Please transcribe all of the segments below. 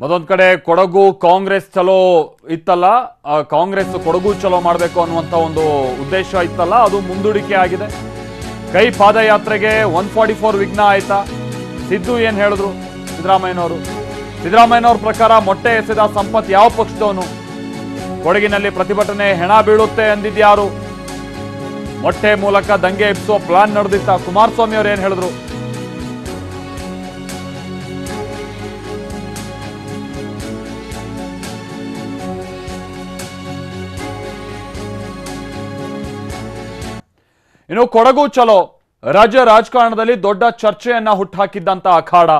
ಮತ್ತೊಂದು ಕಡೆ ಕೊಡಗು ಕಾಂಗ್ರೆಸ್ ಚಲೋ ಇತ್ತಲ್ಲ, ಕಾಂಗ್ರೆಸ್ ಕೊಡಗು ಚಲೋ ಮಾಡಬೇಕು ಅನ್ನುವಂಥ ಒಂದು ಉದ್ದೇಶ ಇತ್ತಲ್ಲ, ಅದು ಮುಂದೂಡಿಕೆ ಆಗಿದೆ. ಕೈ ಪಾದಯಾತ್ರೆಗೆ 144 ವಿಘ್ನ ಆಯ್ತಾ? ಸಿದ್ದು ಏನು ಹೇಳಿದ್ರು ಸಿದ್ದರಾಮಯ್ಯನವ್ರ ಪ್ರಕಾರ ಮೊಟ್ಟೆ ಎಸೆದ ಸಂಪತ್ ಯಾವ ಪಕ್ಷದವನು? ಕೊಡಗಿನಲ್ಲಿ ಪ್ರತಿಭಟನೆ ಹೆಣ ಬೀಳುತ್ತೆ ಅಂದಿದ್ಯಾರು? ಮೊಟ್ಟೆ ಮೂಲಕ ದಂಗೆ ಎಬ್ಬಿಸುವ ಪ್ಲಾನ್ ನಡೆದಿತ್ತ? ಕುಮಾರಸ್ವಾಮಿ ಅವರು ಏನು ಹೇಳಿದ್ರು? ಇನ್ನು ಕೊಡಗು ಚಲೋ ರಾಜ್ಯ ರಾಜಕಾರಣದಲ್ಲಿ ದೊಡ್ಡ ಚರ್ಚೆಯನ್ನ ಹುಟ್ಟುಹಾಕಿದ್ದಂತ ಅಖಾಡ.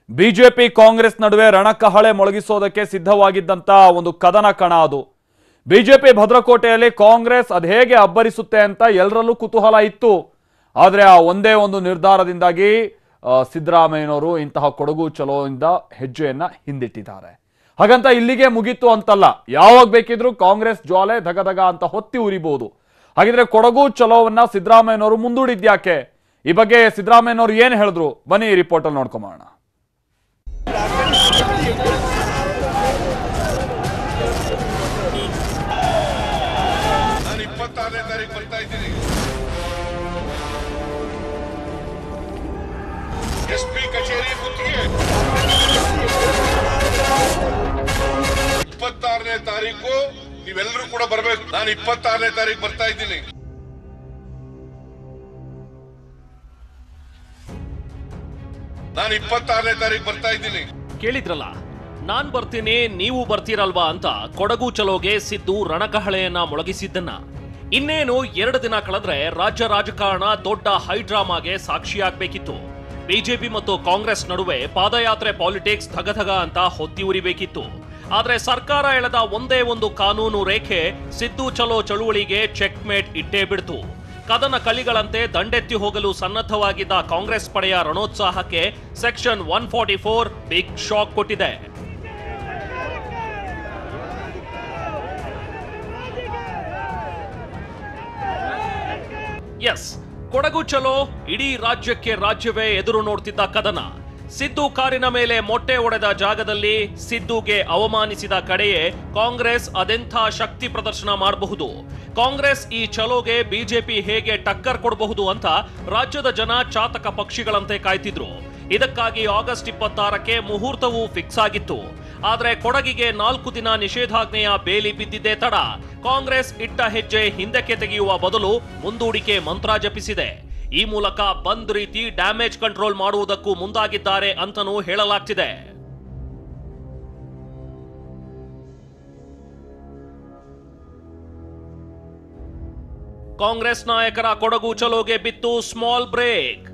ಬಿಜೆಪಿ ಕಾಂಗ್ರೆಸ್ ನಡುವೆ ರಣಕಹಳೆ ಮೊಳಗಿಸೋದಕ್ಕೆ ಸಿದ್ಧವಾಗಿದ್ದಂತ ಒಂದು ಕದನ ಕಣ ಅದು. ಬಿಜೆಪಿ ಭದ್ರಕೋಟೆಯಲ್ಲಿ ಕಾಂಗ್ರೆಸ್ ಅದು ಹೇಗೆ ಅಬ್ಬರಿಸುತ್ತೆ ಅಂತ ಎಲ್ಲರಲ್ಲೂ ಕುತೂಹಲ ಇತ್ತು. ಆದರೆ ಆ ಒಂದೇ ಒಂದು ನಿರ್ಧಾರದಿಂದಾಗಿ ಸಿದ್ದರಾಮಯ್ಯನವರು ಇಂತಹ ಕೊಡಗು ಚಲೋಯಿಂದ ಹೆಜ್ಜೆಯನ್ನ ಹಿಂದಿಟ್ಟಿದ್ದಾರೆ. ಹಾಗಂತ ಇಲ್ಲಿಗೆ ಮುಗೀತು ಅಂತಲ್ಲ, ಯಾವಾಗ ಬೇಕಿದ್ರೂ ಕಾಂಗ್ರೆಸ್ ಜ್ವಾಲೆ ಧಗಧಗ ಅಂತ ಹೊತ್ತಿ ಉರಿಬಹುದು. ಹಾಗಿದ್ರೆ ಕೊಡಗು ಚಲೋವನ್ನ ಸಿದ್ದರಾಮಯ್ಯನವರು ಮುಂದೂಡಿದ್ಯಾಕೆ? ಈ ಬಗ್ಗೆ ಸಿದ್ದರಾಮಯ್ಯನವರು ಏನು ಹೇಳಿದ್ರು ಬನ್ನಿ ಈ ರಿಪೋರ್ಟ್ ಅಲ್ಲಿ ನೋಡ್ಕೊಂಬೋಣ. ನಾನು 26ನೇ ತಾರೀಕು ಬರ್ತಾ ಇದ್ದೀನಿ. ಎಸ್ಪಿ ಕಚೇರಿ ಗುತ್ತಿಗೆ 26ನೇ ತಾರೀಕು ನೀವೆಲ್ಲರೂ ಕೂಡ ಬರಬೇಕು. ನಾನು 26ನೇ ತಾರೀಕು ಬರ್ತಾ ಇದ್ದೀನಿ. ಕೇಳಿದ್ರಲ್ಲ, ನಾನ್ ಬರ್ತೀನಿ ನೀವು ಬರ್ತೀರಲ್ವಾ ಅಂತ ಕೊಡಗು ಚಲೋಗೆ ಸಿದ್ದು ರಣಕಹಳೆಯನ್ನ ಮೊಳಗಿಸಿದ್ದನ್ನ ಇನ್ನೇನು 2 ದಿನ ಕಳೆದ್ರೆ ರಾಜ್ಯ ರಾಜಕಾರಣ ದೊಡ್ಡ ಹೈಡ್ರಾಮಾಗೆ ಸಾಕ್ಷಿಯಾಗಬೇಕಿತ್ತು. ಬಿಜೆಪಿ ಮತ್ತು ಕಾಂಗ್ರೆಸ್ ನಡುವೆ ಪಾದಯಾತ್ರೆ ಪಾಲಿಟಿಕ್ಸ್ ಧಗಧಗ ಅಂತ ಹೊತ್ತಿ ಉರಿಬೇಕಿತ್ತು. ಆದ್ರೆ ಸರ್ಕಾರ ಎಳೆದ ಒಂದೇ ಒಂದು ಕಾನೂನು ರೇಖೆ ಸಿದ್ದು ಚಲೋ ಚಳುವಳಿಗೆ ಚೆಕ್ಮೇಟ್ ಇಟ್ಟೇ ಬಿಡ್ತು. ಕದನ ಕಲಿಗಳಂತೆ ದಂಡೆತ್ತಿ ಹೋಗಲು ಸನ್ನದ್ಧವಾಗಿದ್ದ ಕಾಂಗ್ರೆಸ್ ಪಡೆಯ ರಣೋತ್ಸಾಹಕ್ಕೆ ಸೆಕ್ಷನ್ 144 ಬಿಗ್ ಶಾಕ್ ಕೊಟ್ಟಿದೆ. ಎಸ್, ಕೊಡಗು ಚಲೋ ಇಡೀ ರಾಜ್ಯವೇ ಎದುರು ನೋಡ್ತಿದ್ದ ಕದನ. ಸಿದ್ದು ಕಾರಿನ ಮೇಲೆ ಮೊಟ್ಟೆ ಒಡೆದ ಜಾಗದಲ್ಲಿ ಸಿದ್ದುಗೆ ಅವಮಾನಿಸಿದ ಕಡೆಯೇ ಕಾಂಗ್ರೆಸ್ ಅದೆಂಥ ಶಕ್ತಿ ಪ್ರದರ್ಶನ ಮಾಡಬಹುದು, ಕಾಂಗ್ರೆಸ್ ಈ ಚಲೋಗೆ ಬಿಜೆಪಿ ಹೇಗೆ ಟಕ್ಕರ್ ಕೊಡಬಹುದು ಅಂತ ರಾಜ್ಯದ ಜನ ಚಾತಕ ಪಕ್ಷಿಗಳಂತೆ ಕಾಯ್ತಿದ್ರು. ಇದಕ್ಕಾಗಿ ಆಗಸ್ಟ್ 26ಕ್ಕೆ ಮುಹೂರ್ತವೂ ಫಿಕ್ಸ್ ಆಗಿತ್ತು. ಆದ್ರೆ ಕೊಡಗಿಗೆ 4 ದಿನ ನಿಷೇಧಾಜ್ಞೆಯ ಬೇಲಿ ಬಿದ್ದಿದ್ದೇ ತಡ. ಕಾಂಗ್ರೆಸ್ ಇಟ್ಟ ಹೆಜ್ಜೆ ಹಿಂದಕ್ಕೆ ತೆಗೆಯುವ ಬದಲು ಮುಂದೂಡಿಕೆ ಮಂತ್ರ ಜಪಿಸಿದೆ. ಈ ಮೂಲಕ ಬಂದ್ ರೀತಿ ಡ್ಯಾಮೇಜ್ ಕಂಟ್ರೋಲ್ ಮಾಡುವುದಕ್ಕೂ ಮುಂದಾಗಿದ್ದಾರೆ ಅಂತನೂ ಹೇಳಲಾಗ್ತಿದೆ. ಕಾಂಗ್ರೆಸ್ ನಾಯಕರ ಕೊಡಗು ಚಲೋಗೆ ಬಿತ್ತು ಸ್ಮಾಲ್ ಬ್ರೇಕ್.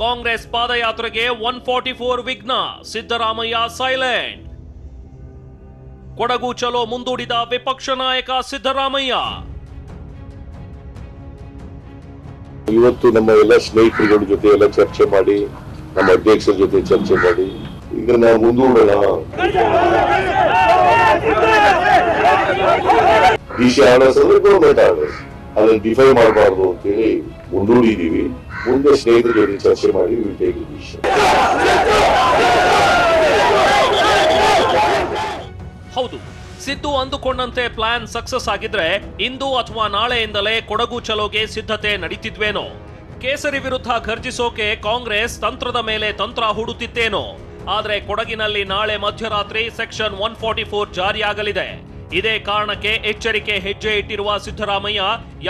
ಕಾಂಗ್ರೆಸ್ ಪಾದಯಾತ್ರೆಗೆ 144 ವಿಘ್ನ, ಸಿದ್ದರಾಮಯ್ಯ ಸೈಲೆಂಟ್. ಕೊಡಗು ಚಲೋ ಮುಂದೂಡಿದ ವಿಪಕ್ಷ ನಾಯಕ ಸಿದ್ದರಾಮಯ್ಯ. ಇವತ್ತು ನಮ್ಮ ಎಲ್ಲ ಸ್ನೇಹಿತರ ಜೊತೆ ಎಲ್ಲ ಚರ್ಚೆ ಮಾಡಿ, ನಮ್ಮ ಅಧ್ಯಕ್ಷರ ಜೊತೆ ಚರ್ಚೆ ಮಾಡಿ ಈಗ ನಾವು ಮುಂದೂಡೋಣ. ಡಿಸಿ ಆರ್ಡರ್ಸ್ ಅಂದ್ರೆ ಗೌರ್ಮೆಂಟ್ ಆರ್ಡರ್ಸ್, ಅದನ್ನ ಡಿಫೈ ಮಾಡಬಾರ್ದು ಅಂತೇಳಿ ಮುಂದೂಡಿದೀವಿ. ಮುಂದೆ ಸ್ನೇಹಿತರ ಜೊತೆ ಚರ್ಚೆ ಮಾಡಿ ಹೌದು, ಸಿದ್ದು ಅಂದುಕೊಂಡಂತೆ ಪ್ಲಾನ್ ಸಕ್ಸಸ್ ಆಗಿದ್ರೆ ಇಂದು ಅಥವಾ ನಾಳೆಯಿಂದಲೇ ಕೊಡಗು ಚಲೋಗೆ ಸಿದ್ಧತೆ ನಡೀತಿದ್ವೇನೋ. ಕೇಸರಿ ವಿರುದ್ಧ ಘರ್ಜಿಸೋಕೆ ಕಾಂಗ್ರೆಸ್ ತಂತ್ರದ ಮೇಲೆ ತಂತ್ರ ಹೂಡುತ್ತಿತ್ತೇನೋ. ಆದ್ರೆ ಕೊಡಗಿನಲ್ಲಿ ನಾಳೆ ಮಧ್ಯರಾತ್ರಿ ಸೆಕ್ಷನ್ 144 ಜಾರಿಯಾಗಲಿದೆ. ಇದೇ ಕಾರಣಕ್ಕೆ ಎಚ್ಚರಿಕೆ ಹೆಜ್ಜೆ ಇಟ್ಟಿರುವ ಸಿದ್ದರಾಮಯ್ಯ,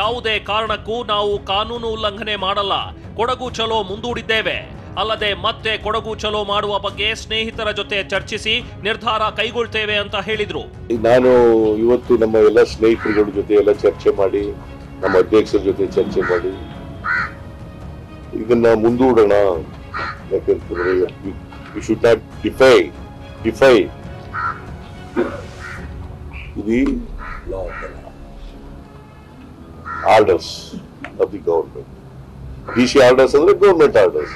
ಯಾವುದೇ ಕಾರಣಕ್ಕೂ ನಾವು ಕಾನೂನು ಉಲ್ಲಂಘನೆ ಮಾಡಲ್ಲ, ಕೊಡಗು ಚಲೋ ಮುಂದೂಡಿದ್ದೇವೆ. ಅಲ್ಲದೆ ಮತ್ತೆ ಕೊಡಗು ಚಲೋ ಮಾಡುವ ಬಗ್ಗೆ ಸ್ನೇಹಿತರ ಜೊತೆ ಚರ್ಚಿಸಿ ನಿರ್ಧಾರ ಕೈಗೊಳ್ತೇವೆ ಅಂತ ಹೇಳಿದ್ರು. ನಾನು ಇವತ್ತು ನಮ್ಮ ಎಲ್ಲ ಸ್ನೇಹಿತರ ಜೊತೆ ಎಲ್ಲ ಚರ್ಚೆ ಮಾಡಿ, ನಮ್ಮ ಅಧ್ಯಕ್ಷರ ಜೊತೆ ಚರ್ಚೆ ಮಾಡಿ ಇದನ್ನ ಮುಂದೂಡೋಣ. ಯಾಕಂತಂದ್ರೆ you should not defy the law of the land, orders of the government. DC orders ಅಂದ್ರೆ ಗೌರ್ಮೆಂಟ್ ಆರ್ಡರ್ಸ್,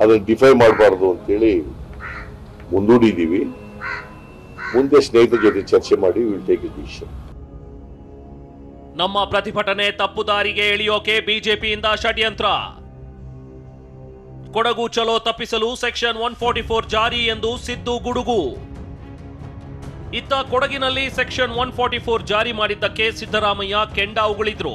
ಅದನ್ನ ಡಿಫೈ ಮಾಡಬಾರ್ದು ಅಂತೇಳಿ ಮುಂದೂಡಿದೀವಿ. ಮುಂದೆ ಸ್ನೇಹಿತರ ಜೊತೆ ಚರ್ಚೆ ಮಾಡಿ ವಿಲ್ ಟೇಕ್ ಎ ಡಿಸಿಷನ್. ನಮ್ಮ ಪ್ರತಿಭಟನೆ ತಪ್ಪು ದಾರಿಗೆ ಎಳೆಯೋಕೆ ಬಿಜೆಪಿಯಿಂದ ಷಡ್ಯಂತ್ರ. ಕೊಡಗು ಚಲೋ ತಪ್ಪಿಸಲು ಸೆಕ್ಷನ್ 144 ಜಾರಿ ಎಂದು ಸಿದ್ದು ಗುಡುಗು. ಇತ್ತ ಕೊಡಗಿನಲ್ಲಿ ಸೆಕ್ಷನ್ 144 ಜಾರಿ ಮಾಡಿದ್ದಕ್ಕೆ ಸಿದ್ದರಾಮಯ್ಯ ಕೆಂಡ ಉಗುಳಿದ್ರು.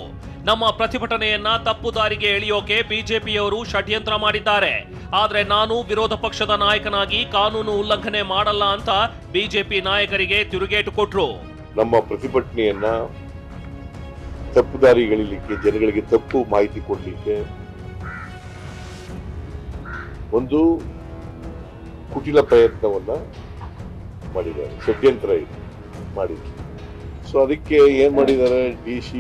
ನಮ್ಮ ಪ್ರತಿಭಟನೆಯನ್ನ ತಪ್ಪು ದಾರಿಗೆ ಎಳೆಯೋಕೆ ಬಿಜೆಪಿಯವರು ಷಡ್ಯಂತ್ರ ಮಾಡಿದ್ದಾರೆ. ಆದ್ರೆ ನಾನು ವಿರೋಧ ಪಕ್ಷದ ನಾಯಕನಾಗಿ ಕಾನೂನು ಉಲ್ಲಂಘನೆ ಮಾಡಲ್ಲ ಅಂತ ಬಿಜೆಪಿ ನಾಯಕರಿಗೆ ತಿರುಗೇಟು ಕೊಟ್ರು. ನಮ್ಮ ಪ್ರತಿಭಟನೆಯನ್ನ ತಪ್ಪು ದಾರಿಗಳಿಲಿಕ್ಕೆ, ಜನಗಳಿಗೆ ತಪ್ಪು ಮಾಹಿತಿ ಕೊಡ್ಲಿಕ್ಕೆ ಒಂದು ಕುಟಿಲ ಪ್ರಯತ್ನವನ್ನ ಮಾಡಿದ್ದಾರೆ, ಷಡ್ಯಂತ್ರ ಇದು ಮಾಡಿದ್ರು. ಸೊ ಅದಕ್ಕೆ ಏನ್ ಮಾಡಿದ್ದಾರೆ, DC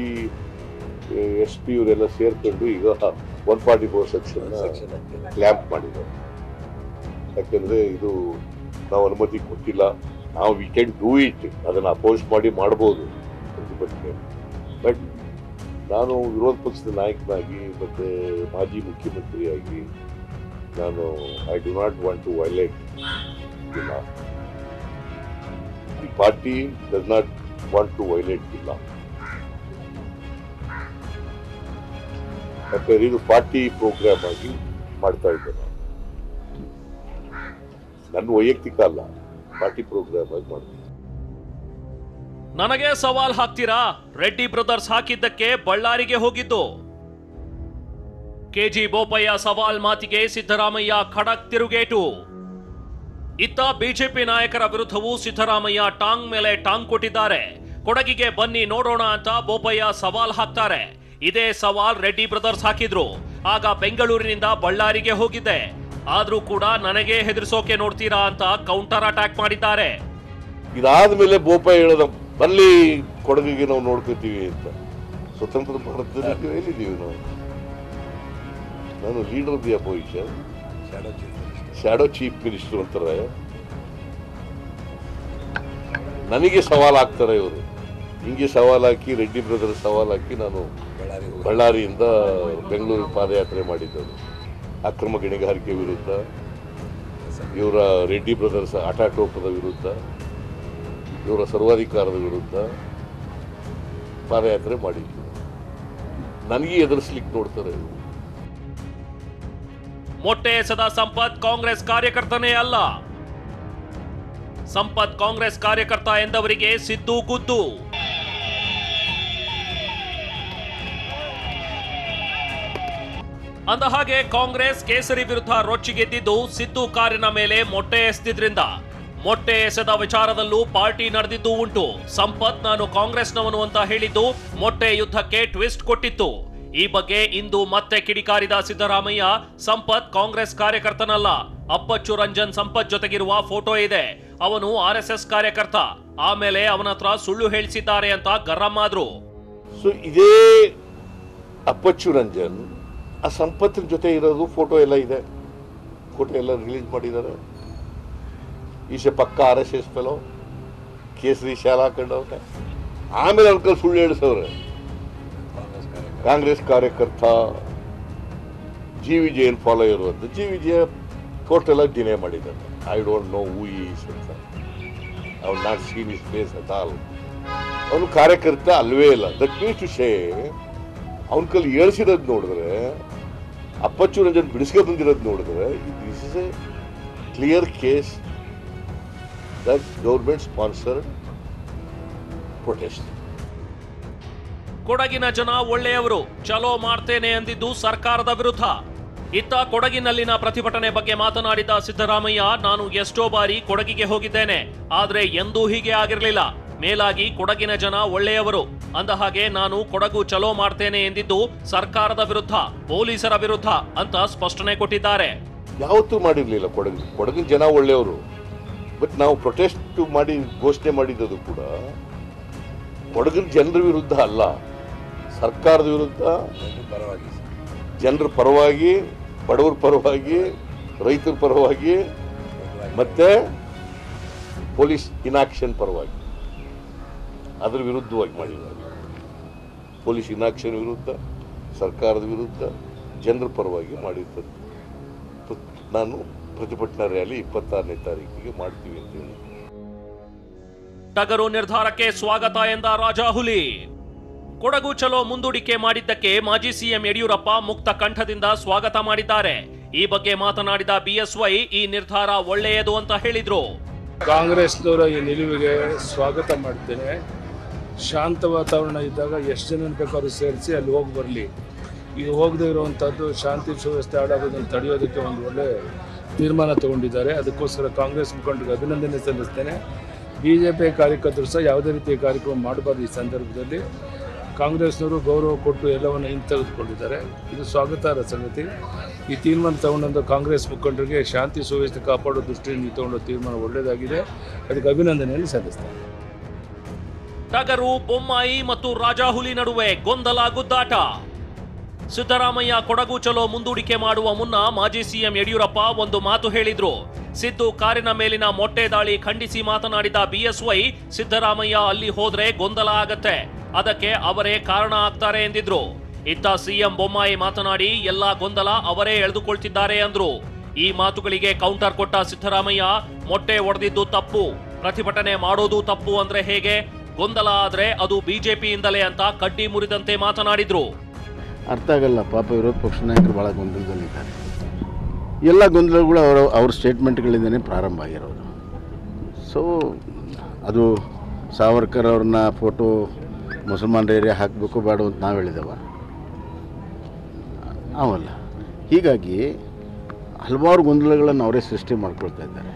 SP ಇವರೆಲ್ಲ ಸೇರ್ಕೊಂಡು ಈಗ 144 ಸೆಕ್ಷನ್ ಕ್ಲ್ಯಾಂಪ್ ಮಾಡಿದ್ದಾರೆ. ಯಾಕಂದ್ರೆ ಇದು ನಾವು ಅನುಮತಿ ಕೊಟ್ಟಿಲ್ಲ, ನಾವು ವಿ ಕ್ಯಾನ್ ಡೂ ಇಟ್, ಅದನ್ನ ಅಪೋಸ್ ಮಾಡಿ ಮಾಡಬಹುದು ಪ್ರತಿಭಟನೆ. ಬಟ್ ನಾನು ವಿರೋಧ ಪಕ್ಷದ ನಾಯಕನಾಗಿ ಮತ್ತೆ ಮಾಜಿ ಮುಖ್ಯಮಂತ್ರಿಯಾಗಿ ನಾನು I do not want to violate the law. The party does not want to violate the law. ಯಾಕಂದ್ರೆ ಇದು ಪಾರ್ಟಿ ಪ್ರೋಗ್ರಾಮ್ ಆಗಿ ಮಾಡ್ತಾ ಇದ್ದೇನೆ, ನನ್ನ ವೈಯಕ್ತಿಕ ಅಲ್ಲ, ಪಾರ್ಟಿ ಪ್ರೋಗ್ರಾಮ್ ಆಗಿ ಮಾಡ್ತೀನಿ. ನನಗೆ ಸವಾಲ್ ಹಾಕ್ತೀರಾ? ರೆಡ್ಡಿ ಬ್ರದರ್ಸ್ ಹಾಕಿದ್ದಕ್ಕೆ ಬಳ್ಳಾರಿಗೆ ಹೋಗಿದ್ದು. ಕೆಜಿ ಬೋಪಯ್ಯ ಸವಾಲ್ ಮಾತಿಗೆ ಸಿದ್ದರಾಮಯ್ಯ ಖಡಕ್ ತಿರುಗೇಟು. ಇತ್ತ ಬಿಜೆಪಿ ನಾಯಕರ ವಿರುದ್ಧವೂ ಸಿದ್ದರಾಮಯ್ಯ ಟಾಂಗ್ ಮೇಲೆ ಟಾಂಗ್ ಕೊಟ್ಟಿದ್ದಾರೆ. ಕೊಡಗಿಗೆ ಬನ್ನಿ ನೋಡೋಣ ಅಂತ ಬೋಪಯ್ಯ ಸವಾಲ್ ಹಾಕ್ತಾರೆ. ಇದೇ ಸವಾಲ್ ರೆಡ್ಡಿ ಬ್ರದರ್ಸ್ ಹಾಕಿದ್ರು. ಆಗ ಬೆಂಗಳೂರಿನಿಂದ ಬಳ್ಳಾರಿಗೆ ಹೋಗಿದ್ದೆ, ಆದ್ರೂ ಕೂಡ ನನಗೆ ಹೆದರಿಸೋಕೆ ನೋಡ್ತೀರಾ ಅಂತ ಕೌಂಟರ್ ಅಟ್ಯಾಕ್ ಮಾಡಿದ್ದಾರೆ. ಇದಾದ್ಮೇಲೆ ಬೋಪಯ್ಯ ಹೇಳೋದ, ಬಲ್ಲಿ ಕೊಡಗಿಗೆ ನಾವು ನೋಡ್ಕೋತೀವಿ ಅಂತ. ಸ್ವತಂತ್ರ ಭಾರತದಲ್ಲಿ ಎಲ್ಲಿದ್ದೀವಿ ನಾವು? ನಾನು leader of the opposition, shadow chief minister ಅಂತಾರೆ. ನನಗೆ ಸವಾಲ್ ಹಾಕ್ತಾರೆ ಇವರು. ಹಿಂಗೆ ಸವಾಲ್ ಹಾಕಿ, ರೆಡ್ಡಿ ಬ್ರದರ್ಸ್ ಸವಾಲ್ ಹಾಕಿ ನಾನು ಬಳ್ಳಾರಿಯಿಂದ ಬೆಂಗಳೂರಿಗೆ ಪಾದಯಾತ್ರೆ ಮಾಡಿದ್ದರು. ಅಕ್ರಮ ಗಣಿಗಾರಿಕೆ ವಿರುದ್ಧ, ಇವರ ರೆಡ್ಡಿ ಬ್ರದರ್ಸ್ ಆಟಾಟೋಪದ ವಿರುದ್ಧ, ಇವರ ಸರ್ವಾಧಿಕಾರದ ವಿರುದ್ಧ ಪಾದಯಾತ್ರೆ ಮಾಡಿದ್ವಿ. ನನಗೆ ಎದುರಿಸ್ಲಿಕ್ಕೆ ನೋಡ್ತಾರೆ ಇವರು. ಮೊಟ್ಟೆ ಎಸೆದ ಸಂಪತ್ ಕಾಂಗ್ರೆಸ್ ಕಾರ್ಯಕರ್ತನೇ ಅಲ್ಲ. ಸಂಪತ್ ಕಾಂಗ್ರೆಸ್ ಕಾರ್ಯಕರ್ತ ಎಂದವರಿಗೆ ಸಿದ್ದು ಗುದ್ದು. ಅಂದಹಾಗೆ ಕಾಂಗ್ರೆಸ್ ಕೇಸರಿ ವಿರುದ್ಧ ರೊಚ್ಚಿಗೆದ್ದಿದ್ದು ಸಿದ್ದು ಕಾರಿನ ಮೇಲೆ ಮೊಟ್ಟೆ ಎಸೆದಿದ್ರಿಂದ. ಮೊಟ್ಟೆ ಎಸೆದ ವಿಚಾರದಲ್ಲೂ ಪಾರ್ಟಿ ನಡೆದಿದ್ದು ಉಂಟು. ಸಂಪತ್ ನಾನು ಕಾಂಗ್ರೆಸ್ನವನು ಅಂತ ಹೇಳಿದ್ದು ಮೊಟ್ಟೆ ಯುದ್ಧಕ್ಕೆ ಟ್ವಿಸ್ಟ್ ಕೊಟ್ಟಿತ್ತು. ಈ ಬಗ್ಗೆ ಇಂದು ಮತ್ತೆ ಕಿಡಿಕಾರಿದ ಸಿದ್ದರಾಮಯ್ಯ, ಸಂಪತ್ ಕಾಂಗ್ರೆಸ್ ಕಾರ್ಯಕರ್ತನಲ್ಲ, ಅಪ್ಪಚ್ಚು ರಂಜನ್ ಸಂಪತ್ ಜೊತೆಗಿರುವ ಫೋಟೋ ಇದೆ, ಅವನು RSS ಕಾರ್ಯಕರ್ತ, ಆಮೇಲೆ ಅವನ ಹತ್ರ ಸುಳ್ಳು ಹೇಳಿಸಿದ್ದಾರೆ ಅಂತ ಗರಂ ಆದ್ರು. ಸೊ ಇದೇ ಅಪ್ಪಚ್ಚು ರಂಜನ್ ಆ ಸಂಪತ್ತಿನ ಜೊತೆ ಇರೋದು ಫೋಟೋ ಎಲ್ಲ ಇದೆ, ಫೋಟೋ ಎಲ್ಲ ರಿಲೀಸ್ ಮಾಡಿದ್ದಾರೆ. ಈಶೆ ಪಕ್ಕ RSS ಫೆಲೋ, ಕೇಸರಿ ಶಾಲ ಹಾಕೊಂಡವ್ರೆ. ಆಮೇಲೆ ಅವ್ರ ಕಲ್ ಸುಳ್ಳು ಹೇಳಿಸವ್ರೆ, ಕಾಂಗ್ರೆಸ್ ಕಾರ್ಯಕರ್ತ, GVJN ಫಾಲೋ ಇರುವಂತ. GVJ ಫೋಟೋ ಎಲ್ಲ ಡಿನೇ ಮಾಡಿದ್ದಾರೆ. I don't know who is ಅಂತ. ಅವ್ನು not seen is face at all. ಅವನು ಕಾರ್ಯಕರ್ತ ಅಲ್ವೇ ಇಲ್ಲ. ದಟ್ ಮೀನ್ಸ್ ಟು ಸೇ ಅವನ ಕಲ್ಲಿ ಏಳಿಸಿರೋದು ನೋಡಿದ್ರೆ, ಅಪ್ಪಚ್ಚು ರಂಜನ್ ಬಿಡಿಸ್ಕೊಂಡು ಬಂದಿರೋದು ನೋಡಿದ್ರೆ, this is A clear case that government sponsored protest. ಕೊಡಗಿನ ಜನ ಒಳ್ಳೆಯವರು, ಚಲೋ ಮಾಡ್ತೇನೆ ಅಂದಿದ್ದು ಸರ್ಕಾರದ ವಿರುದ್ಧ. ಇತ್ತ ಕೊಡಗಿನಲ್ಲಿನ ಪ್ರತಿಭಟನೆ ಬಗ್ಗೆ ಮಾತನಾಡಿದ ಸಿದ್ದರಾಮಯ್ಯ, ನಾನು ಎಷ್ಟೋ ಬಾರಿ ಕೊಡಗಿಗೆ ಹೋಗಿದ್ದೇನೆ, ಆದ್ರೆ ಎಂದೂ ಹೀಗೆ ಆಗಿರಲಿಲ್ಲ. ಮೇಲಾಗಿ ಕೊಡಗಿನ ಜನ ಒಳ್ಳೆಯವರು. ಅಂದಹಾಗೆ ನಾನು ಕೊಡಗು ಚಲೋ ಮಾಡ್ತೇನೆ ಎಂದಿದ್ದು ಸರ್ಕಾರದ ವಿರುದ್ಧ, ಪೊಲೀಸರ ವಿರುದ್ಧ ಅಂತ ಸ್ಪಷ್ಟನೆ ಕೊಟ್ಟಿದ್ದಾರೆ. ಯಾವತ್ತೂ ಮಾಡಿರ್ಲಿಲ್ಲ ಕೊಡಗಿನ ಜನ ಒಳ್ಳೆಯವರು. ಬಟ್ ನಾವು ಪ್ರೊಟೆಸ್ಟ್ ಮಾಡಿ ಘೋಷಣೆ ಮಾಡಿದ್ದು ಕೂಡ ಕೊಡಗಿನ ಜನರ ವಿರುದ್ಧ ಅಲ್ಲ, ಸರ್ಕಾರದ ವಿರುದ್ಧ, ಜನರ ಪರವಾಗಿ, ಬಡವರ ಪರವಾಗಿ, ರೈತರ ಪರವಾಗಿ, ಮತ್ತೆ ಪೊಲೀಸ್ ಇನಾಕ್ಷನ್ ಪರವಾಗಿ, ಅದರ ವಿರುದ್ಧವಾಗಿ ಮಾಡಿದ್ದಾರೆ. ಪೊಲೀಸ್ ಇನಾಕ್ಷನ್ ವಿರುದ್ಧ, ಸರ್ಕಾರದ ವಿರುದ್ಧ, ಜನರ ಪರವಾಗಿ ಮಾಡಿದ್ದಾರೆ. ನಾನು ಪ್ರತಿಭಟನಾ ರ್ಯಾಲಿ 26ನೇ ತಾರೀಕಿಗೆ ಮಾಡ್ತೀವಿ ಅಂತ ಹೇಳಿ. ಟಗರು ನಿರ್ಧಾರಕ್ಕೆ ಸ್ವಾಗತ ಎಂದ ರಾಜಾಹುಲಿ. ಕೊಡಗು ಚಲೋ ಮುಂದೂಡಿಕೆ ಮಾಡಿದ್ದಕ್ಕೆ ಮಾಜಿ ಸಿಎಂ ಯಡಿಯೂರಪ್ಪ ಮುಕ್ತ ಕಂಠದಿಂದ ಸ್ವಾಗತ ಮಾಡಿದ್ದಾರೆ. ಈ ಬಗ್ಗೆ ಮಾತನಾಡಿದ ಬಿಎಸ್ವೈ ಈ ನಿರ್ಧಾರ ಒಳ್ಳೆಯದು ಅಂತ ಹೇಳಿದ್ರು. ಕಾಂಗ್ರೆಸ್ನವರ ಈ ನಿಲುವಿಗೆ ಸ್ವಾಗತ ಮಾಡ್ತೇನೆ. ಶಾಂತ ವಾತಾವರಣ ಇದ್ದಾಗ ಎಷ್ಟು ಜನ ಬೇಕಾದ್ರೂ ಸೇರಿಸಿ ಅಲ್ಲಿ ಹೋಗಿ ಬರಲಿ. ಈಗ ಹೋಗದೇ ಇರುವಂಥದ್ದು ಶಾಂತಿ ಸುವ್ಯವಸ್ಥೆ ಹಾಳಾಗೋದನ್ನು ತಡೆಯೋದಕ್ಕೆ ಒಂದು ಒಳ್ಳೆ ತೀರ್ಮಾನ ತಗೊಂಡಿದ್ದಾರೆ. ಅದಕ್ಕೋಸ್ಕರ ಕಾಂಗ್ರೆಸ್ ಮುಖಂಡರಿಗೆ ಅಭಿನಂದನೆ ಸಲ್ಲಿಸ್ತೇನೆ. BJP ಕಾರ್ಯಕರ್ತರು ಸಹ ಯಾವುದೇ ರೀತಿಯ ಕಾರ್ಯಕ್ರಮ ಮಾಡಬಾರ್ದು. ಈ ಸಂದರ್ಭದಲ್ಲಿ ಕಾಂಗ್ರೆಸ್ನವರು ಗೌರವ ಕೊಟ್ಟು ಎಲ್ಲವನ್ನು ಹಿಂತೆಗೆದುಕೊಂಡಿದ್ದಾರೆ. ಇದು ಸ್ವಾಗತಾರ್ಹ ಸಂಗತಿ. ಈ ತೀರ್ಮಾನ ತಗೊಂಡಂಥ ಕಾಂಗ್ರೆಸ್ ಮುಖಂಡರಿಗೆ ಶಾಂತಿ ಸುವ್ಯವಸ್ಥೆ ಕಾಪಾಡೋ ದೃಷ್ಟಿಯಿಂದ ತಗೊಂಡ ತೀರ್ಮಾನ ಒಳ್ಳೆಯದಾಗಿದೆ. ಅದಕ್ಕೆ ಅಭಿನಂದನೆಯನ್ನು ಸಲ್ಲಿಸ್ತೇನೆ. ಟಗರು, ಬೊಮ್ಮಾಯಿ ಮತ್ತು ರಾಜಾಹುಲಿ ನಡುವೆ ಗೊಂದಲ ಗುದ್ದಾಟ. ಸಿದ್ದರಾಮಯ್ಯ ಕೊಡಗು ಚಲೋ ಮುಂದೂಡಿಕೆ ಮಾಡುವ ಮುನ್ನ ಮಾಜಿ ಸಿಎಂ ಯಡಿಯೂರಪ್ಪ ಒಂದು ಮಾತು ಹೇಳಿದ್ರು. ಸಿದ್ದು ಕಾರಿನ ಮೇಲಿನ ಮೊಟ್ಟೆ ದಾಳಿ ಖಂಡಿಸಿ ಮಾತನಾಡಿದ ಬಿಎಸ್ವೈ, ಸಿದ್ದರಾಮಯ್ಯ ಅಲ್ಲಿ ಹೋದ್ರೆ ಗೊಂದಲ ಆಗತ್ತೆ, ಅದಕ್ಕೆ ಅವರೇ ಕಾರಣ ಆಗ್ತಾರೆ ಎಂದಿದ್ರು. ಇತ್ತ ಸಿಎಂ ಬೊಮ್ಮಾಯಿ ಮಾತನಾಡಿ ಎಲ್ಲಾ ಗೊಂದಲ ಅವರೇ ಎಳೆದುಕೊಳ್ತಿದ್ದಾರೆ ಅಂದ್ರು. ಈ ಮಾತುಗಳಿಗೆ ಕೌಂಟರ್ ಕೊಟ್ಟ ಸಿದ್ದರಾಮಯ್ಯ, ಮೊಟ್ಟೆ ಒಡೆದಿದ್ದು ತಪ್ಪು, ಪ್ರತಿಭಟನೆ ಮಾಡೋದು ತಪ್ಪು ಅಂದ್ರೆ ಹೇಗೆ? ಗೊಂದಲ ಆದ್ರೆ ಅದು ಬಿಜೆಪಿಯಿಂದಲೇ ಅಂತ ಕಡ್ಡಿ ಮುರಿದಂತೆ ಮಾತನಾಡಿದ್ರು. ಅರ್ಥ ಆಗಲ್ಲ. ಪಾಪ ವಿರೋಧ ಪಕ್ಷ ನಾಯಕರು ಭಾಳ ಗೊಂದಲದಲ್ಲಿದ್ದಾರೆ. ಎಲ್ಲ ಗೊಂದಲಗಳು ಅವ್ರ ಸ್ಟೇಟ್ಮೆಂಟ್ಗಳಿಂದನೇ ಪ್ರಾರಂಭ ಆಗಿರೋದು. ಸೊ ಅದು ಸಾವರ್ಕರ್ ಅವ್ರನ್ನ ಫೋಟೋ ಮುಸಲ್ಮಾನರ ಏರಿಯಾ ಹಾಕಬೇಕು ಬೇಡ ಅಂತ ನಾವು ಹೇಳಿದೆವ ಅವಲ್ಲ. ಹೀಗಾಗಿ ಹಲವಾರು ಗೊಂದಲಗಳನ್ನು ಅವರೇ ಸೃಷ್ಟಿ ಮಾಡ್ಕೊಳ್ತಾ ಇದ್ದಾರೆ.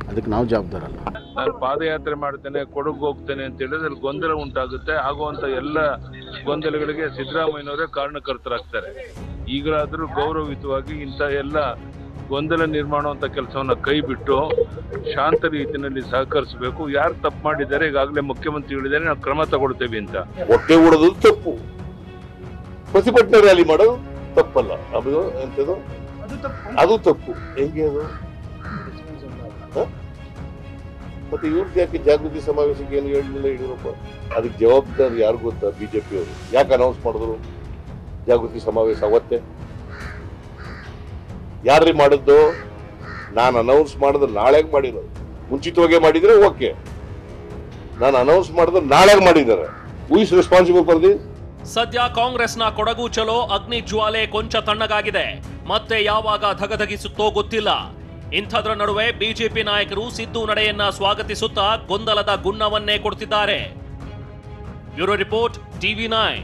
ಅದಕ್ಕೆ ನಾವು ಜವಾಬ್ದಾರಲ್ಲ. ನಾನು ಪಾದಯಾತ್ರೆ ಮಾಡ್ತೇನೆ, ಕೊಡಗು ಹೋಗ್ತೇನೆ ಅಂತ ಹೇಳಿದ್ರೆ ಅಲ್ಲಿ ಗೊಂದಲ ಉಂಟಾಗುತ್ತೆ. ಆಗುವಂಥ ಎಲ್ಲ ಗೊಂದಲಗಳಿಗೆ ಸಿದ್ದರಾಮಯ್ಯನವರೇ ಕಾರಣಕರ್ತರಾಗ್ತಾರೆ. ಈಗಲಾದರೂ ಗೌರವಯುತವಾಗಿ ಇಂಥ ಎಲ್ಲ ಗೊಂದಲ ನಿರ್ಮಾಣ ಅಂತ ಕೆಲಸವನ್ನು ಕೈ ಬಿಟ್ಟು ಶಾಂತ ರೀತಿಯಲ್ಲಿ ಸಹಕರಿಸಬೇಕು. ಯಾರು ತಪ್ಪು ಮಾಡಿದ್ದಾರೆ ಈಗಾಗಲೇ ಮುಖ್ಯಮಂತ್ರಿ ಹೇಳಿದ್ದಾರೆ, ನಾವು ಕ್ರಮ ತಗೊಳ್ತೇವೆ ಅಂತ. ಹೊಟ್ಟೆ ಹೊಡೆದು ತಪ್ಪು, ಪ್ರತಿಭಟನೆ ರ್ಯಾಲಿ ಮಾಡೋದು ತಪ್ಪಲ್ಲ. ಅದು ಎಂತದು ಅದು ತಪ್ಪು. ಹೆಂಗೆ ಅದು? ಮತ್ತೆ ಇವ್ರದ್ದು ಯಾಕೆ ಜಾಗೃತಿ ಸಮಾವೇಶಕ್ಕೆ ಏನು ಹೇಳಲಿಲ್ಲ ಯಡಿಯೂರಪ್ಪ? ಅದಕ್ಕೆ ಜವಾಬ್ದಾರಿ ಯಾರು ಗೊತ್ತಾ? ಬಿಜೆಪಿ ಅವರು. ಯಾಕೆ ಅನೌನ್ಸ್ ಮಾಡಿದ್ರು ಜಾಗೃತಿ ಸಮಾವೇಶ ಅವತ್ತೇ? ಯಾರ್ರಿ ಮಾಡಿದ್ದು? ನಾನು ಅನೌನ್ಸ್ ಮಾಡಿದ್ರೆ ನಾಳೆಗೆ ಮಾಡಿರೋದು. ಮುಂಚಿತವಾಗೇ ಮಾಡಿದ್ರೆ ಓಕೆ. ನಾನು ಅನೌನ್ಸ್ ಮಾಡಿದ್ರೆ ನಾಳೆಗೆ ಮಾಡಿದ್ದಾರೆ. Who is responsible for this? ಸದ್ಯ ಕಾಂಗ್ರೆಸ್ನ ಕೊಡಗು ಚಲೋ ಅಗ್ನಿ ಜ್ವಾಲೆ ಕೊಂಚ ತಣ್ಣಗಾಗಿದೆ. ಮತ್ತೆ ಯಾವಾಗ ಧಗಧಗಿಸುತ್ತೋ ಗೊತ್ತಿಲ್ಲ. ಇಂಥದ್ರ ನಡುವೆ ಬಿಜೆಪಿ ನಾಯಕರು ಸಿದ್ದು ನಡೆಯನ್ನ ಸ್ವಾಗತಿಸುತ್ತಾ ಗೊಂದಲದ ಗುನ್ನವನ್ನೇ ಕೊಡ್ತಿದ್ದಾರೆ. Bureau report, TV9.